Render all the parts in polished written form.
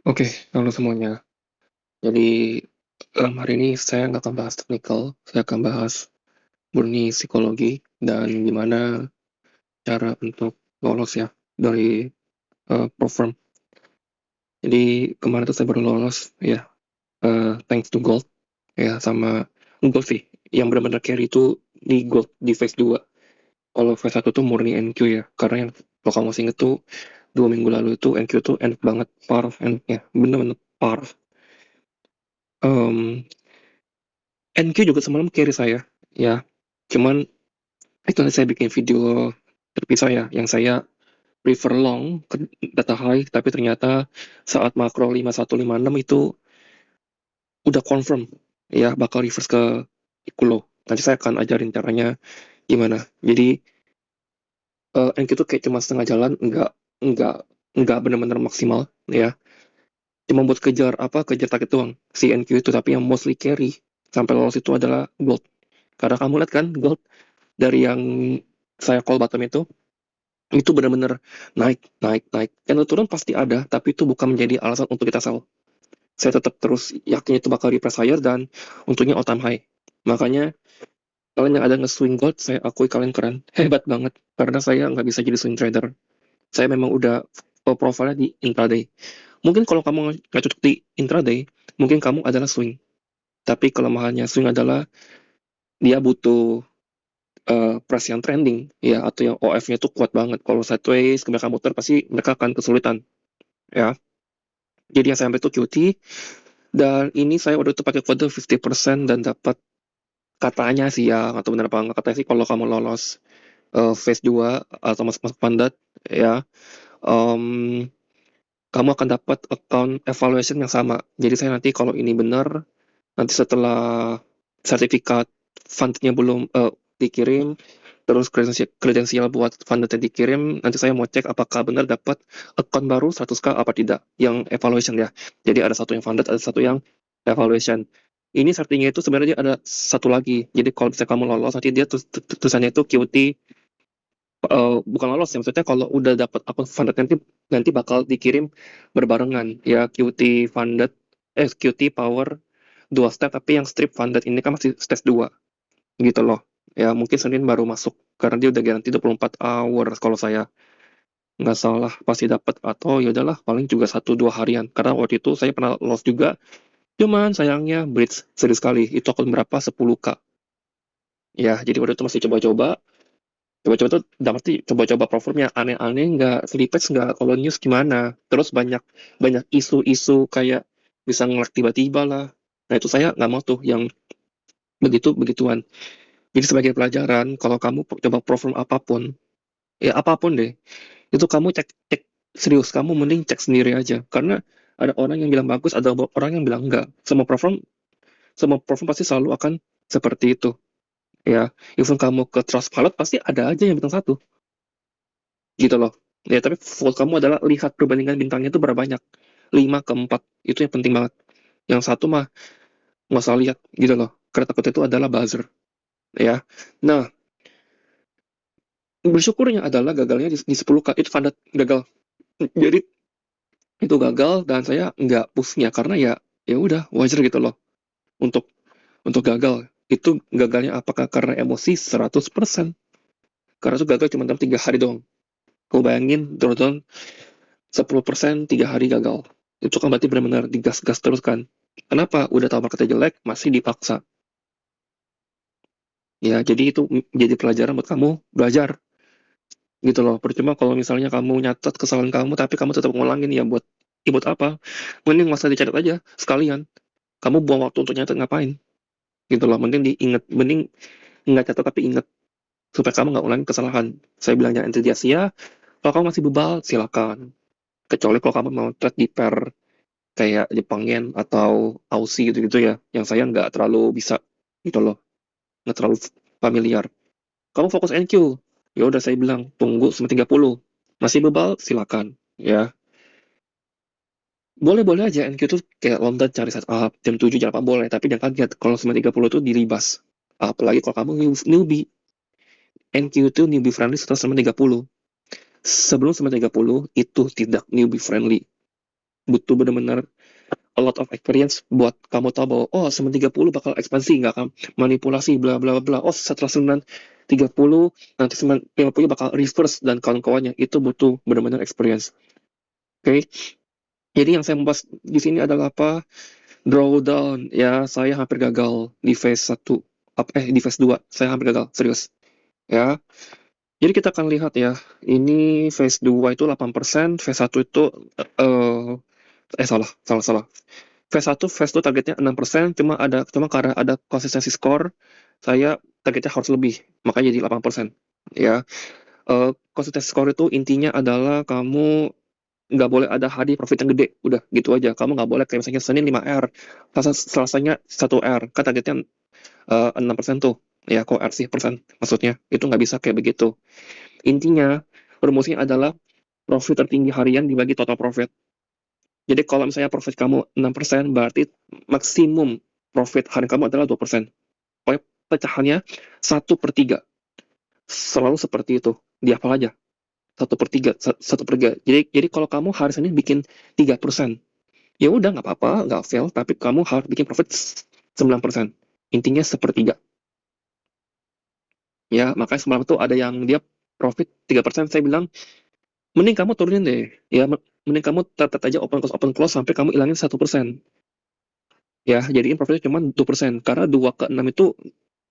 Oke, halo semuanya. Jadi, hari ini saya nggak akan bahas teknikal, saya akan bahas murni psikologi dan gimana cara untuk lolos ya dari program. Jadi kemarin tuh saya baru lolos ya, thanks to Gold ya sama Gold sih. Yang benar-benar carry itu di Gold di phase 2. Kalau phase 1 tuh murni NQ ya, karena yang kalau kamu masih inget tuh 2 minggu lalu itu NQ tuh enak banget, parah enaknya, bener-bener parah. Em, NQ juga semalam carry saya, ya. Cuman itu nanti saya bikin video terpisah ya, yang saya prefer long ke data high, tapi ternyata saat makro 5156 itu udah confirm ya bakal reverse ke Ikulo. Nanti saya akan ajarin caranya gimana. Jadi NQ itu kayak cuma setengah jalan, enggak enggak benar-benar maksimal ya. Cuma buat kejar apa kejar target doang si NQ itu, tapi yang mostly carry sampai lolos itu adalah gold. Karena kamu lihat kan gold dari yang saya call bottom itu benar-benar naik, naik, naik. Yang turun pasti ada, tapi itu bukan menjadi alasan untuk kita sell. Saya tetap terus yakin itu bakal reprice higher dan untungnya all time high. Makanya kalian yang ada nge-swing gold, saya akui kalian keren. Hebat banget. Karena saya nggak bisa jadi swing trader. Saya memang udah profile di intraday. Mungkin kalau kamu nggak cocok di intraday, mungkin kamu adalah swing. Tapi kelemahannya swing adalah dia butuh price yang trending ya atau yang OF-nya itu kuat banget. Kalau sideways kebanyakan muter pasti mereka akan kesulitan ya. Jadi yang saya ambil itu QT dan ini saya waktu itu pakai kode 50% dan dapat katanya sih ya atau benar apa enggak katanya sih kalau kamu lolos phase 2 atau masuk pandat ya em, kamu akan dapat account evaluation yang sama. Jadi saya nanti kalau ini benar nanti setelah sertifikat fundnya belum dikirim, terus kredensial buat fundnya dikirim, nanti saya mau cek apakah benar dapat account baru 100K apa tidak, yang evaluation ya. Jadi ada satu yang funded, ada satu yang evaluation. Ini artinya itu sebenarnya ada satu lagi. Jadi kalau misalnya kamu lolos, nanti dia tulisannya itu QT, bukan lolos ya, maksudnya kalau udah dapat akun funded nanti bakal dikirim berbarengan ya QT funded, QT power dua step, tapi yang strip funded ini kan masih stage 2 gitu loh. Ya mungkin Senin baru masuk karena dia udah garansi 24 hour kalau saya nggak salah pasti dapat, atau ya udahlah paling juga 1-2 harian karena waktu itu saya pernah loss juga, cuman sayangnya bridge serius sekali itu akun berapa 10K ya. Jadi waktu itu masih coba-coba tuh dapat sih coba-coba performnya aneh-aneh, nggak sleepage, nggak kalau news gimana, terus banyak banyak isu-isu kayak bisa ngelak tiba-tiba lah. Nah itu saya nggak mau tuh yang begituan. Jadi sebagai pelajaran, kalau kamu coba perform apapun, ya apapun deh, itu kamu cek cek serius, kamu mending cek sendiri aja. Karena ada orang yang bilang bagus, ada orang yang bilang enggak. Semua perform pasti selalu akan seperti itu. Ya, even kamu ke Trustpilot pasti ada aja yang bintang satu, gitu loh. Ya, tapi fokus kamu adalah lihat perbandingan bintangnya itu berapa banyak. 5 ke 4, itu yang penting banget. Yang satu mah nggak usah lihat, gitu loh. Karena takut itu adalah buzzer, ya. Nah, bersyukurnya adalah gagalnya di 10K, itu padat gagal. Jadi itu gagal dan saya nggak pushnya karena ya udah wajar gitu loh untuk gagal. Itu gagalnya apakah karena emosi 100%? Karena itu gagal cuma dalam 3 hari doang. Kau bayangin drawdown 10% 3 hari gagal. Itu kan berarti benar-benar digas-gas terus kan. Kenapa? Udah tahu marketnya jelek, masih dipaksa. Ya, jadi itu jadi pelajaran buat kamu belajar gitu loh. Percuma kalau misalnya kamu nyatet kesalahan kamu, tapi kamu tetap ngulangin, ya buat apa? Mending masa dicatat aja sekalian. Kamu buang waktu untuk nyatet ngapain? Gitu loh. Mending diinget, mending nggak catat tapi inget supaya kamu nggak ulangin kesalahan. Saya bilang jangan enthusiast ya. Kalau kamu masih bebal, silakan. Kecuali kalau kamu mau trade di pair kayak Jepang Yen atau Aussie gitu-gitu ya, yang saya nggak terlalu bisa gitu loh, nggak terlalu familiar. Kamu fokus NQ, ya udah saya bilang tunggu sampai 30. Masih bebal, silakan ya. Boleh-boleh aja NQ tuh kayak London cari setup jam 7 jam 8 boleh, tapi jangan kaget kalau 9.30 tuh dilibas. Apalagi kalau kamu newbie. NQ itu newbie friendly setelah 9.30. Sebelum 9.30 itu tidak newbie friendly. butuh benar-benar a lot of experience buat kamu tahu bahwa oh 930 bakal ekspansi, nggak akan manipulasi bla bla bla. Oh setelah 930 nanti 950 bakal reverse dan kawan-kawannya. Itu butuh benar-benar experience. Oke. Jadi yang saya membahas di sini adalah apa? Drawdown. Ya, saya hampir gagal di phase 1. Di phase 2. Saya hampir gagal, serius. Ya. Jadi kita akan lihat ya. Ini phase 2 itu 8%, phase 1 itu eh salah, salah, salah. Phase 2 targetnya 6%, cuma karena ada konsistensi skor, saya targetnya harus lebih, makanya jadi 8%. Ya, konsistensi skor itu intinya adalah kamu nggak boleh ada hari profit yang gede, udah gitu aja. Kamu nggak boleh kayak misalnya Senin 5R, Selasanya 1R, kan targetnya 6% tuh. Ya, kok R sih persen maksudnya? Itu nggak bisa kayak begitu. Intinya, rumusnya adalah profit tertinggi harian dibagi total profit. Jadi kalau misalnya profit kamu 6%, berarti maksimum profit harian kamu adalah 2%. Pokoknya pecahannya 1/3. Selalu seperti itu. Dihafal aja. 1/3, 1/3. Jadi kalau kamu hari Senin bikin 3%, ya udah nggak apa-apa, nggak fail, tapi kamu harus bikin profit 9%. Intinya sepertiga. Ya, makanya semalam tuh ada yang dia profit 3%, saya bilang, mending kamu turunin deh. Ya, mending kamu tetap aja open close sampai kamu ilangin 1%. Ya, jadiin profitnya cuma 2%. Karena 2 ke 6 itu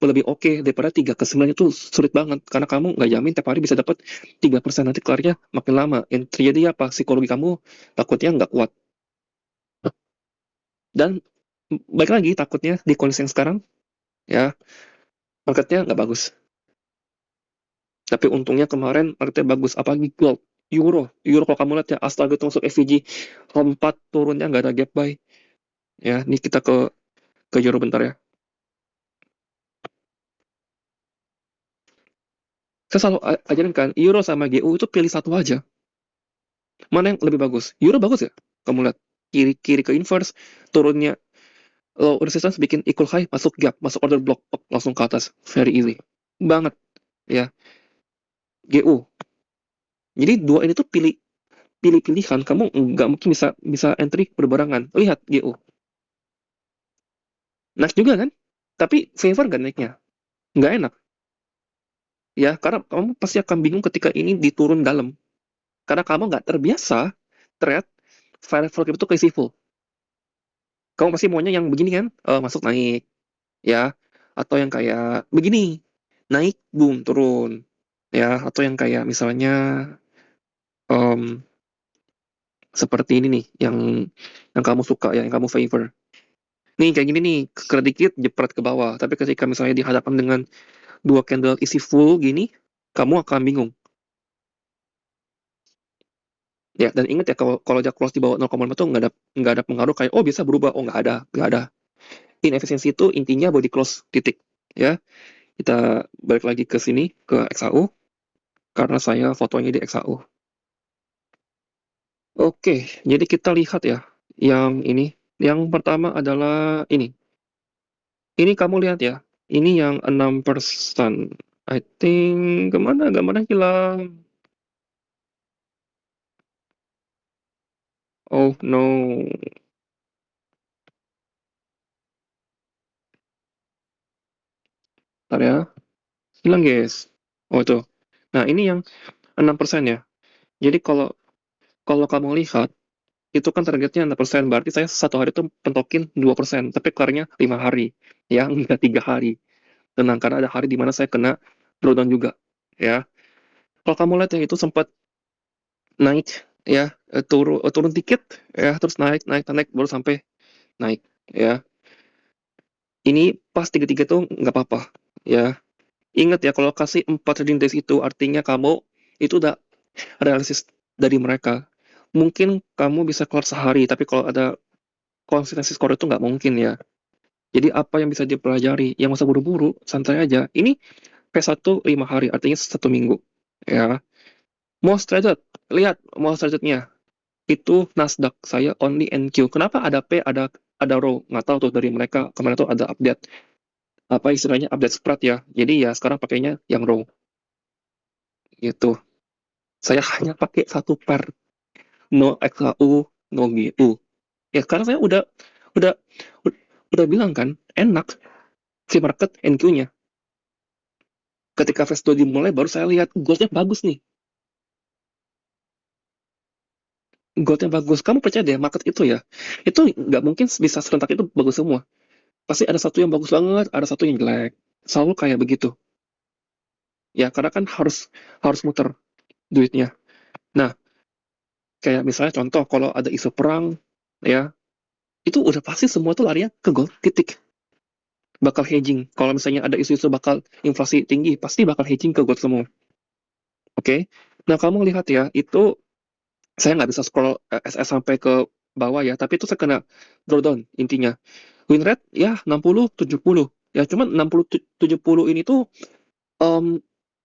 lebih oke daripada 3 ke 9 itu sulit banget. Karena kamu nggak jamin tiap hari bisa dapat 3%, nanti kelarnya makin lama. Yang terjadi apa? Psikologi kamu takutnya nggak kuat. Dan baik lagi takutnya di kondisi yang sekarang, ya, marketnya nggak bagus. Tapi untungnya kemarin marketnya bagus, apalagi gold, euro kalau kamu lihat ya, astaga itu masuk FVG, lompat turunnya nggak ada gap buy. Ya, ini kita ke euro bentar ya. Saya selalu ajarin kan, euro sama GU itu pilih satu aja. Mana yang lebih bagus? Euro bagus ya? Kamu lihat kiri-kiri ke inverse, turunnya low resistance bikin equal high, masuk gap, masuk order block, langsung ke atas, very easy banget ya. GU. Jadi dua ini tuh pilih-pilihan, kamu nggak mungkin bisa bisa entry berbarengan. Lihat GU, naik juga kan? Tapi favor nggak naiknya? Nggak enak ya, karena kamu pasti akan bingung ketika ini diturun dalam, karena kamu nggak terbiasa trade variable itu kayak full. Kamu pasti maunya yang begini kan, masuk naik ya, atau yang kayak begini, naik boom turun ya, atau yang kayak misalnya em, seperti ini nih, yang kamu suka ya, yang kamu favor nih, kayak gini nih, kena dikit jepret ke bawah, tapi ketika misalnya dihadapkan dengan dua candle isi full gini, kamu akan bingung ya. Dan ingat ya, kalau kalau dia close di bawah 0,5 tuh nggak ada pengaruh kayak oh bisa berubah, oh nggak ada. Inefisiensi itu intinya body close titik ya. Kita balik lagi ke sini ke XAU, karena saya fotonya di XAU. Oke, jadi kita lihat ya, yang ini. Yang pertama adalah ini. Ini kamu lihat ya, ini yang 6%. I think, kemana gambarnya hilang? Oh no, bentar ya, hilang guys. Oh itu. Nah ini yang 6% ya. Jadi kalau kalau kamu lihat, itu kan targetnya 6%, berarti saya satu hari itu pentokin 2%, tapi kelarnya 5 hari. Ya, enggak 3 hari. Tenang, karena ada hari di mana saya kena drawdown juga. Ya, kalau kamu lihat ya, itu sempat naik ya, turun dikit ya, terus naik naik naik baru sampai naik ya. Ini pas tiga-tiga tuh nggak apa-apa ya. Ingat ya, kalau kasih 4 trading days itu artinya kamu itu udah realistis dari mereka. Mungkin kamu bisa keluar sehari, tapi kalau ada konsistensi skor itu nggak mungkin ya. Jadi apa yang bisa dipelajari? Yang masa buru-buru, santai aja. Ini P1 5 hari, artinya 1 minggu. Ya. Most traded, lihat most tradednya. Itu Nasdaq, saya only NQ. Kenapa ada P, ada row? Nggak tahu tuh dari mereka, kemarin tuh ada update. Apa istilahnya, update spread ya. Jadi ya sekarang pakainya yang row. Gitu. Saya hanya pakai satu pair. No XAU, no gitu. Ya karena saya udah udah bilang kan, enak si market NQ-nya. Ketika phase 2 dimulai, baru saya lihat goldnya bagus nih. Goldnya bagus. Kamu percaya deh, market itu ya, itu nggak mungkin bisa serentak itu bagus semua. Pasti ada satu yang bagus banget, ada satu yang jelek. Selalu kayak begitu. Ya, karena kan harus harus muter duitnya. Nah, kayak misalnya contoh, kalau ada isu perang, ya, itu udah pasti semua tuh larinya ke gold, titik. Bakal hedging. Kalau misalnya ada isu-isu bakal inflasi tinggi, pasti bakal hedging ke gold semua. Oke? Nah, kamu lihat ya, itu saya nggak bisa scroll SS sampai ke bawah ya, tapi itu saya kena drawdown intinya. Win rate ya 60-70. Ya, cuman 60-70 ini tuh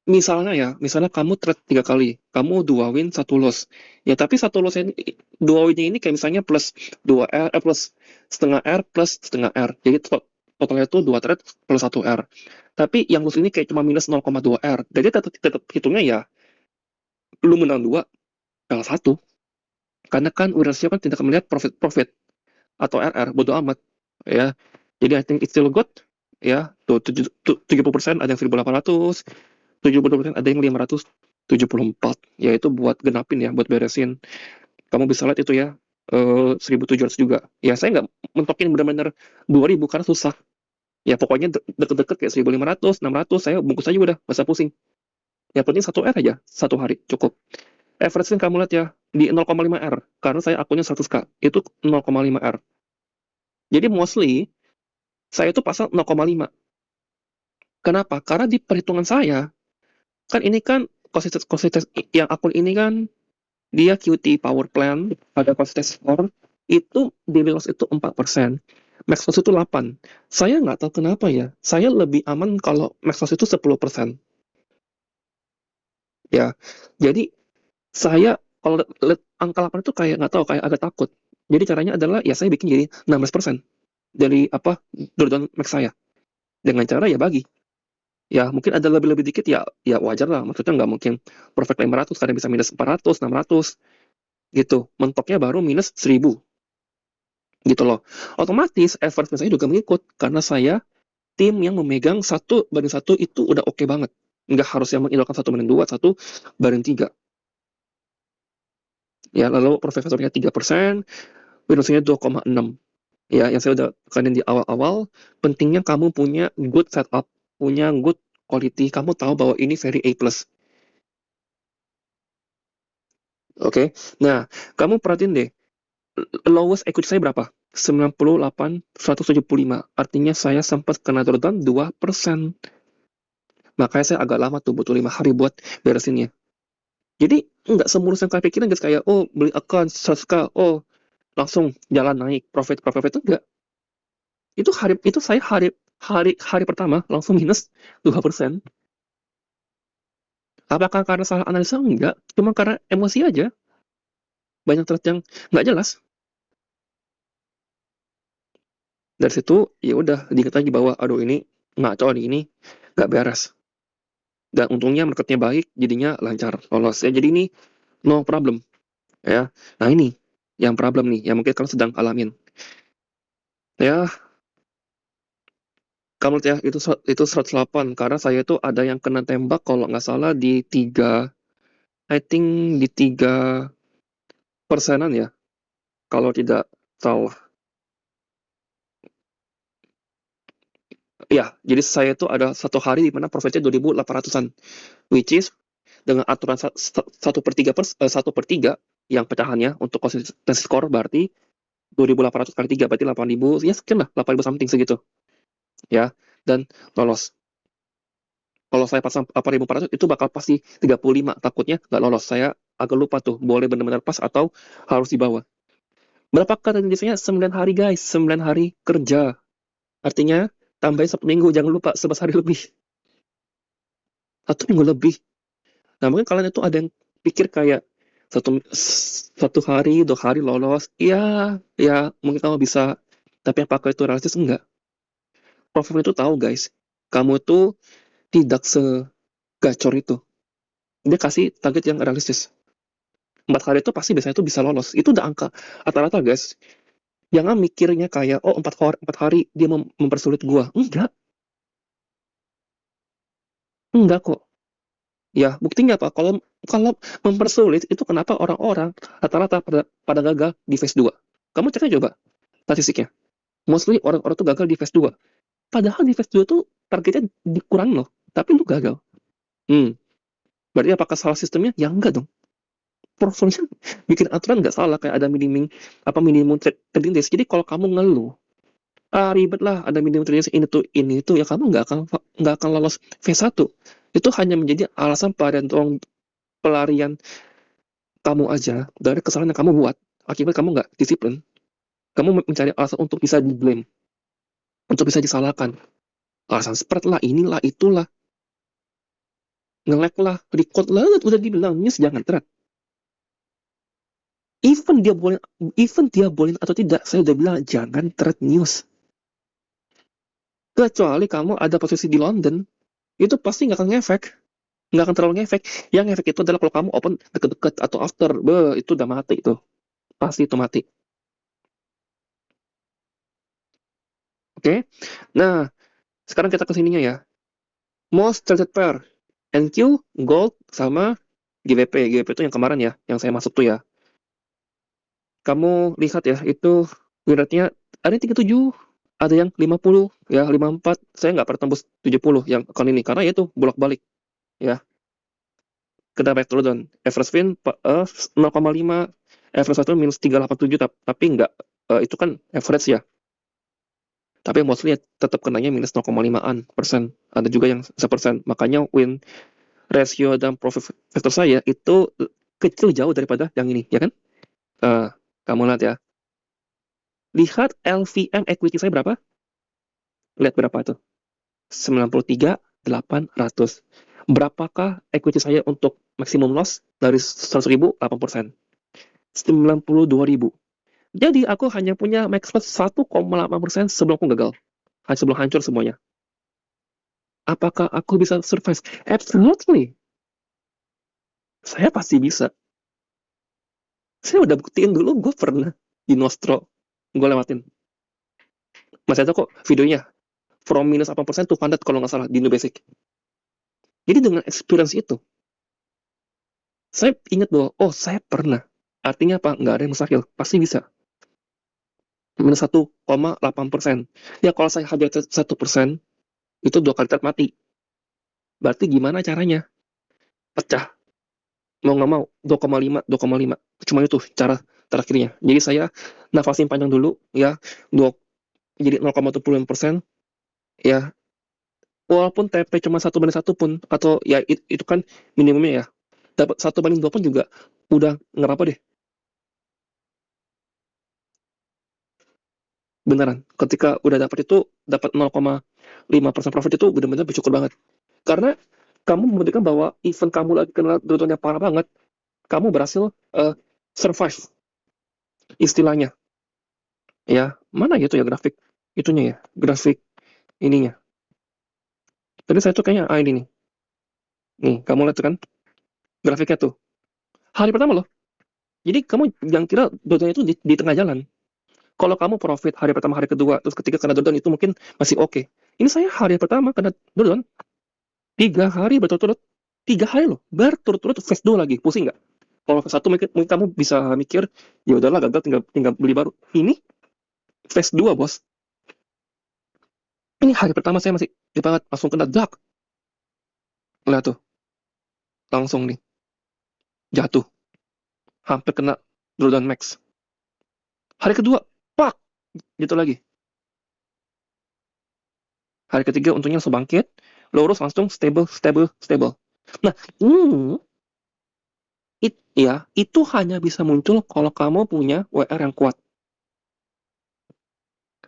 misalnya ya, misalnya kamu trade 3 kali, kamu 2 win, 1 loss. Ya, tapi 1 loss ini, 2 winnya ini kayak misalnya plus 2 R, plus setengah R, plus setengah R. Jadi totalnya itu 2 trade plus 1 R. Tapi yang loss ini kayak cuma minus 0,2 R. Jadi tetap hitungnya ya, lu menang 2, kalah 1. Karena kan winner ratio kan tidak melihat profit-profit atau RR, bodo amat. Ya, jadi I think it's still good. Ya, tuh 70% ada yang 1.800, 70% ada yang 574. Ya itu buat genapin ya, buat beresin. Kamu bisa lihat itu ya, 1.700 juga. Ya saya nggak mentokin benar-benar 2.000 karena susah. Ya pokoknya deket-deket kayak 1.500, 600, saya bungkus aja udah, masa pusing. Yang penting 1 R aja, 1 hari cukup. Average kamu lihat ya, di 0,5 R. Karena saya akunnya 100K, itu 0,5 R. Jadi mostly, saya itu pasang 0,5. Kenapa? Karena di perhitungan saya, kan ini kan konsistensi yang akun ini kan dia QT power plan pada konsistensi score itu daily loss itu 4%, max loss itu 8. Saya nggak tahu kenapa ya, saya lebih aman kalau max loss itu 10%. Ya, jadi saya kalau lihat angka 8 itu kayak nggak tahu, kayak agak takut. Jadi caranya adalah ya saya bikin jadi 16% dari apa drawdown max saya. Dengan cara ya bagi. Ya mungkin ada lebih-lebih dikit ya, ya wajar lah. Maksudnya nggak mungkin perfect 500, kadang bisa minus 400, 600 gitu. Mentoknya baru minus 1000 gitu loh. Otomatis effort saya juga mengikut karena saya tim yang memegang 1/1 itu udah oke banget. Nggak harus yang mengidolakan 1/2, 1/3. Ya lalu profit factornya 3%, win-nya 2,6. Ya yang saya udah tekanin di awal-awal, pentingnya kamu punya good setup, punya good quality, kamu tahu bahwa ini very A+. Oke. Nah, kamu perhatiin deh, lowest equity saya berapa? 98, 175. Artinya saya sempat kena drawdown 2%. Makanya saya agak lama tuh, butuh 5 hari buat beresinnya. Jadi nggak semulus yang kalian pikirin guys, kayak oh beli account 100K, oh langsung jalan naik profit itu enggak. Itu saya hari pertama langsung minus 2%. Apakah karena salah analisa? Enggak, cuma karena emosi aja. Banyak trade yang nggak jelas. Dari situ ya udah diingat lagi bahwa aduh ini ngaco nih, ini nggak beres. Dan untungnya marketnya baik, jadinya lancar lolos ya. Jadi ini no problem ya. Nah ini yang problem nih, yang mungkin kalian sedang alamin. Ya, kamu lihat ya, itu 108 karena saya itu ada yang kena tembak kalau nggak salah di 3, I think di 3%-an ya, kalau tidak salah. Ya, jadi saya itu ada 1 hari di mana profitnya 2.800-an, which is dengan aturan 1/3 yang pecahannya untuk konsistensi skor berarti 2.800 kali 3 berarti 8.000, ya sekian lah, 8.000 something segitu ya, dan lolos. Kalau saya pasang 8.400 itu bakal pasti 35, takutnya nggak lolos. Saya agak lupa tuh, boleh benar-benar pas atau harus di bawah. Berapa kata biasanya? 9 hari guys, 9 hari kerja. Artinya tambahin 1 minggu, jangan lupa 11 hari lebih. 1 minggu lebih. Nah mungkin kalian itu ada yang pikir kayak satu hari, 2 hari lolos. Iya, ya mungkin kamu bisa. Tapi apakah itu realistis? Enggak. Profit itu tahu guys, kamu tuh tidak segacor itu. Dia kasih target yang realistis. 4 hari itu pasti biasanya tuh bisa lolos. Itu udah angka rata-rata, guys. Jangan mikirnya kayak, oh 4 hari dia mempersulit gua. Enggak kok. Ya, buktinya apa? Kalau kalau mempersulit itu kenapa orang-orang rata-rata pada gagal di phase 2. Kamu cek aja coba statistiknya. Mostly orang-orang tuh gagal di phase 2. Padahal di phase 2 tuh targetnya dikurangin loh, tapi lu gagal. Hmm, berarti apakah salah sistemnya? Ya enggak dong. Performance bikin aturan nggak salah, kayak ada minimum trading days. Jadi kalau kamu ngeluh, ribet lah ada minimum trading days ini tuh, ya kamu nggak akan lolos phase 1. Itu hanya menjadi alasan pelarian kamu aja dari kesalahan yang kamu buat. Akibat kamu nggak disiplin. Kamu mencari alasan untuk bisa di-blame, untuk bisa disalahkan. Alasan spread lah, inilah, itulah, nge-lag lah, record lah, udah dibilang, news jangan thread. Even dia boleh atau tidak, saya udah bilang jangan thread news. Kecuali kamu ada posisi di London, itu pasti nggak akan ngefek. Nggak akan terlalu ngefek. Yang ngefek itu adalah kalau kamu open deket-deket atau after, itu udah mati itu. Pasti itu mati. Oke? Nah, sekarang kita ke sininya ya. Most traded pair, NQ, Gold, sama GBP. GBP itu yang kemarin ya, yang saya masuk tuh ya. Kamu lihat ya, itu rate-nya ada yang 37, ada yang 50, ya 54. Saya nggak pernah tembus 70 yang account ini, karena itu bolak-balik ya. Kena back turun down. Average win 0,5, average satu minus 387, tapi nggak, itu kan average ya. Tapi mostly ya, tetap kenanya minus 0,5%. Ada juga yang 1%. Makanya win ratio dan profit factor saya itu kecil jauh daripada yang ini, ya kan? Eh, kamu lihat ya. Lihat LVM equity saya berapa? Lihat berapa tuh? 93.800. Berapakah equity saya untuk maksimum loss dari 100.000? 8%. 92.000. Jadi aku hanya punya max loss 1,8% sebelum aku gagal. Sebelum hancur semuanya. Apakah aku bisa survive? Absolutely. Saya pasti bisa. Saya udah buktiin dulu, gue pernah di Nostro. Gue lewatin. Masih ada kok videonya. From minus 8% to 100 kalau nggak salah di New Basic. Jadi dengan experience itu, saya ingat bahwa, oh saya pernah. Artinya apa? Nggak ada yang mustahil. Pasti bisa. Minus 1,8%. Ya kalau saya hajar 1%, itu 2 kali lipat mati. Berarti gimana caranya? Pecah. Mau nggak mau, 2,5, 2,5. Cuma itu cara terakhirnya. Jadi saya nafasin panjang dulu, ya. Jadi 0,25%, ya. Walaupun TP cuma 1/1 pun, atau ya itu kan minimumnya ya. Dapat 1/2 pun juga udah ngerapa deh. Beneran. Ketika udah dapat itu, dapat 0,5% profit itu benar-benar bersyukur banget. Karena kamu membuktikan bahwa event kamu lagi kena dronnya parah banget, kamu berhasil survive istilahnya. Ya, mana gitu ya grafik itunya ya, grafik ininya. Tadi saya tuh kayaknya ini nih. Nih, kamu lihat tuh kan grafiknya tuh. Hari pertama loh. Jadi kamu yang kira dronnya itu di tengah jalan. Kalau kamu profit hari pertama, hari kedua, terus ketika kena dodon itu mungkin masih oke. Ini saya hari pertama kena dodon, 3 hari berturut-turut. 3 hari loh, berturut-turut phase 2 lagi. Pusing nggak? Kalau phase 1 mungkin kamu bisa mikir, ya udahlah gagal, tinggal beli baru. Ini phase 2 bos. Ini hari pertama saya masih banget, langsung kena dak. Lihat tuh, langsung nih, jatuh. Hampir kena drawdown max. Hari kedua, pak, gitu lagi. Hari ketiga untungnya langsung bangkit, lurus langsung stable, stable, stable. Nah, itu hanya bisa muncul kalau kamu punya WR yang kuat.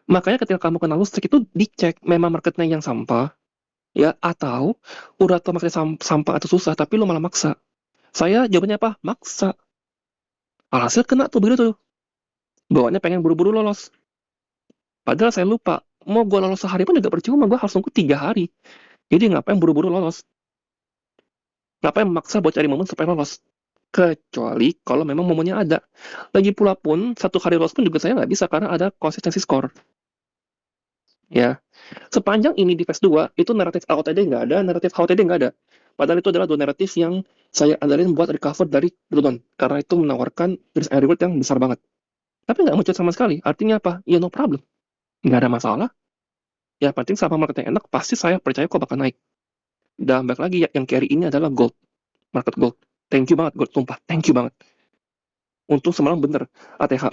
Makanya ketika kamu kena lustrik itu dicek memang marketnya yang sampah, ya, atau udah tau marketnya sampah atau susah, tapi lu malah maksa. Saya jawabannya apa? Maksa. Alhasil kena tuh begitu tuh. Bawaannya pengen buru-buru lolos. Padahal saya lupa, mau gue lolos sehari pun juga percuma, gue harus nunggu 3 hari. Jadi ngapain buru-buru lolos? Ngapain maksa buat cari momen supaya lolos? Kecuali kalau memang momennya ada. Lagi pula pun, satu hari loss pun juga saya nggak bisa karena ada konsistensi skor. Ya, sepanjang ini di phase 2, itu naratif AOTD nggak ada, naratif HOTD nggak ada. Padahal itu adalah dua naratif yang saya andalin buat recover dari duluan. Karena itu menawarkan risk and reward yang besar banget. Tapi nggak muncul sama sekali. Artinya apa? Ya no problem. Nggak ada masalah. Yang penting sama market yang enak, pasti saya percaya kok bakal naik. Dan balik lagi, yang carry ini adalah gold. Market gold. Thank you banget, gold. Sumpah, thank you banget. Untung semalam bener ATH.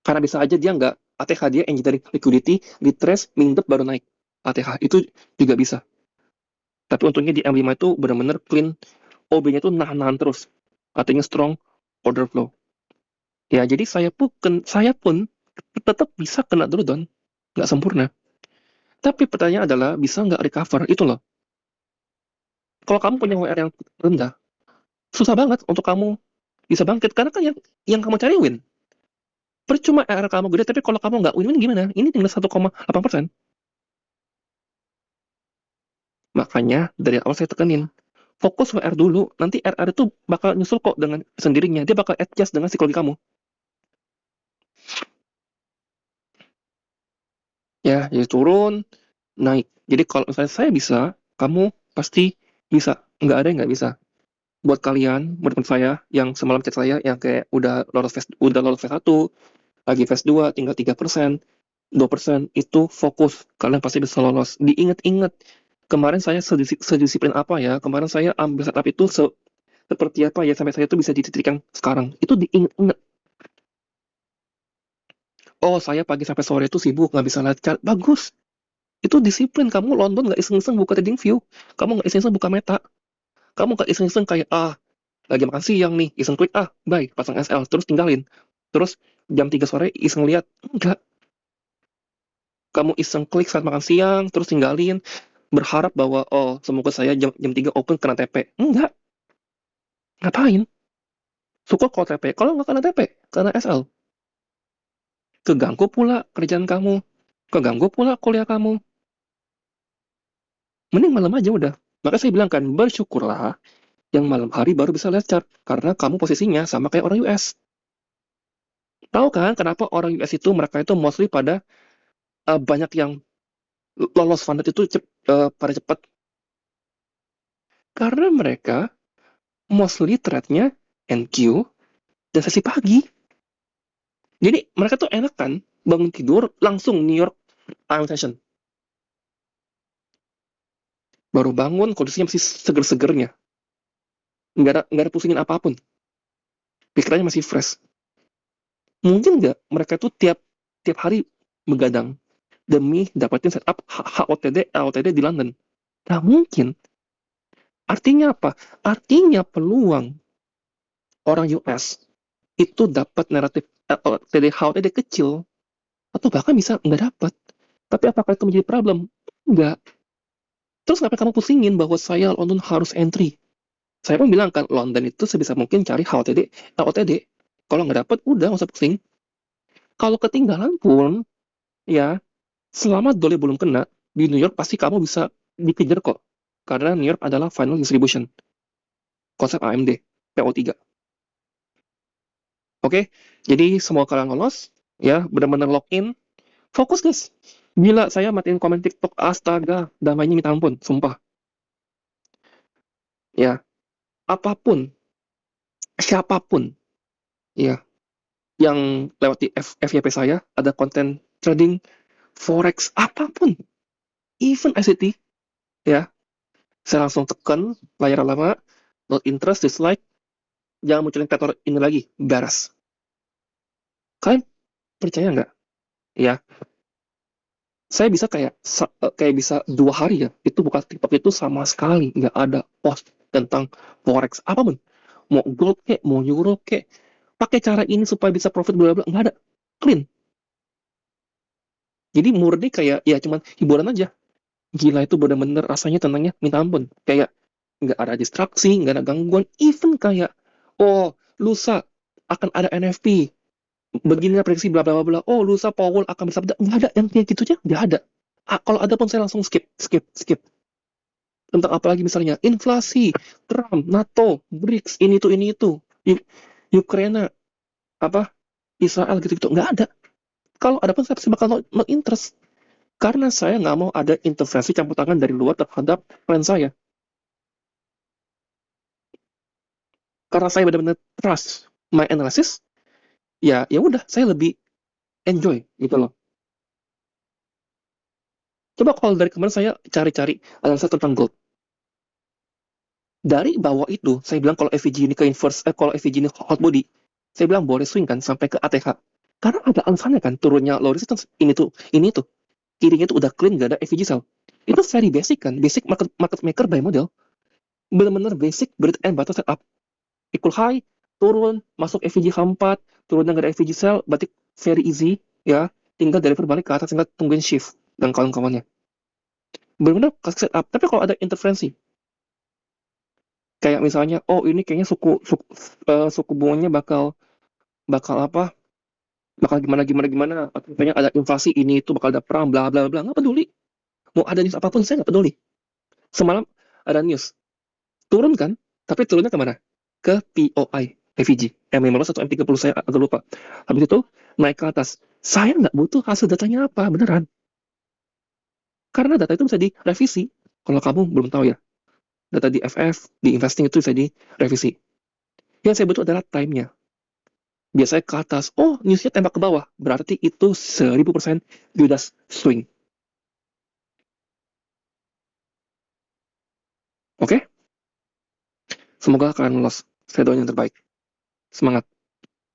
Karena bisa aja dia nggak, ATH dia engineering liquidity, di trace, mingdep baru naik. ATH itu juga bisa. Tapi untungnya di M5 itu benar-benar clean, OB-nya tuh nahan-nahan terus. Artinya strong order flow. Ya, jadi saya pun tetap bisa kena dulu don, nggak sempurna. Tapi pertanyaan adalah bisa nggak recover itu loh. Kalau kamu punya WR yang rendah, susah banget untuk kamu bisa bangkit karena kan yang kamu cari win. Percuma WR kamu gede, tapi kalau kamu nggak win-win gimana? Ini tinggal 1,8%. Makanya dari awal saya tekenin, fokus WR dulu, nanti RR itu bakal nyusul kok dengan sendirinya, dia bakal adjust dengan psikologi kamu. Ya, jadi turun, naik. Jadi kalau misalnya saya bisa, kamu pasti bisa. Nggak ada yang nggak bisa. Buat kalian, buat teman saya yang semalam chat saya, yang kayak udah lolos phase 1, lagi phase 2, tinggal 3%, 2%, itu fokus. Kalian pasti bisa lolos. Diingat-ingat, kemarin saya sedisiplin apa ya, kemarin saya ambil setup itu seperti apa ya, sampai saya tuh bisa di titik yang sekarang. Itu diingat-ingat. Oh, saya pagi sampai sore itu sibuk, nggak bisa lihat chart. Bagus. Itu disiplin. Kamu London nggak iseng-iseng buka trading view. Kamu nggak iseng-iseng buka meta. Kamu nggak iseng-iseng kayak, lagi makan siang nih, iseng klik, buy, pasang SL, terus tinggalin. Terus jam 3 sore iseng lihat. Enggak. Kamu iseng klik saat makan siang, terus tinggalin, berharap bahwa, oh, semoga saya jam 3 open kena TP. Enggak. Ngapain? Syukur kalau TP. Kalau nggak kena TP, kena SL. Keganggu pula kerjaan kamu. Keganggu pula kuliah kamu. Mending malam aja udah. Maka saya bilang kan, bersyukurlah yang malam hari baru bisa lihat chart. Karena kamu posisinya sama kayak orang US. Tahu kan kenapa orang US itu mereka itu mostly pada banyak yang lolos funded itu pada cepat? Karena mereka mostly trade-nya NQ dan sesi pagi. Jadi mereka tuh enak kan bangun tidur langsung New York time session. Baru bangun kondisinya masih seger-segernya. Nggak ada pusingin apapun. Pikirannya masih fresh. Mungkin nggak mereka tuh tiap tiap hari begadang demi dapetin setup HOTD LOTD di London. Nah mungkin. Artinya apa? Artinya peluang orang US itu dapat naratif TDH OTD kecil atau bahkan bisa nggak dapat. Tapi apakah itu menjadi problem? Enggak. Terus kenapa kamu pusingin bahwa saya London harus entry? Saya pun bilang kan London itu sebisa mungkin cari HOTD, LOTD. Kalau nggak dapat, udah nggak usah pusing. Kalau ketinggalan pun, ya selama dollar belum kena di New York pasti kamu bisa dikejar kok. Karena New York adalah final distribution konsep AMD PO3. Oke, jadi semua kalian lolos, ya benar-benar login, fokus guys. Gila, saya matiin komen TikTok, astaga, damainya minta ampun, sumpah. Ya, apapun, siapapun, ya, yang lewat di FYP saya, ada konten trading, forex, apapun, even ICT, ya, saya langsung tekan layar lama, not interest, dislike, jangan munculin kreator ini lagi, beres. Kalian percaya nggak? Ya, saya bisa kayak bisa 2 hari ya itu buka TikTok itu sama sekali nggak ada post tentang forex apapun, mau gold kek mau euro kek, pakai cara ini supaya bisa profit bla bla, nggak ada, clean. Jadi murni kayak ya cuman hiburan aja. Gila itu bener-bener rasanya tenangnya minta ampun, kayak nggak ada distraksi, nggak ada gangguan, even kayak oh lusa akan ada NFP begini prediksi bla bla bla, oh lusa Powell akan bersabda, nggak ada yang kayak gitu aja, nggak ada. Kalau ada pun saya langsung skip skip skip. tentang apa lagi misalnya inflasi, Trump, NATO, BRICS, ini itu, Ukraina, apa Israel gitu-gitu, nggak ada. Kalau ada pun saya pasti bakal no interest, karena saya nggak mau ada intervensi campur tangan dari luar terhadap plan saya. Karena saya benar-benar trust my analysis, ya udah saya lebih enjoy gitu loh. Coba kalau dari kemarin saya cari-cari analisa tentang gold. Dari bawah itu, saya bilang kalau FVG ini ke inverse, kalau FVG ini hot body, saya bilang boleh swing kan sampai ke ATH. Karena ada alasannya kan, turunnya low resistance, ini tuh. Kirinya tuh udah clean, gak ada FVG sell. Itu very basic kan, basic market maker buy model. Bener-bener basic, bread and butter setup. Equal high, turun, masuk FVG H4, turunnya gak ada FVG sell, berarti very easy, ya. Tinggal deliver balik ke atas, tinggal tungguin shift dan kawan-kawannya. Bener-bener kasih setup, tapi kalau ada intervensi, kayak misalnya oh ini kayaknya suku bunganya bakal bakal apa bakal gimana gimana gimana atau misalnya ada inflasi ini itu bakal ada perang bla bla bla, nggak peduli. Mau ada news apapun saya nggak peduli. Semalam ada news turun kan, tapi turunnya kemana? Ke POI PVG M15 atau M30, saya agak lupa. Habis itu naik ke atas, saya nggak butuh hasil datanya apa beneran, karena data itu bisa direvisi. Kalau kamu belum tahu ya, data di FF di investing itu bisa direvisi. Yang saya butuh adalah time-nya. Biasanya ke atas, oh newsnya tembak ke bawah, berarti itu 1000% Judas swing. Oke, semoga kalian lolos. Saya doain yang terbaik. Semangat.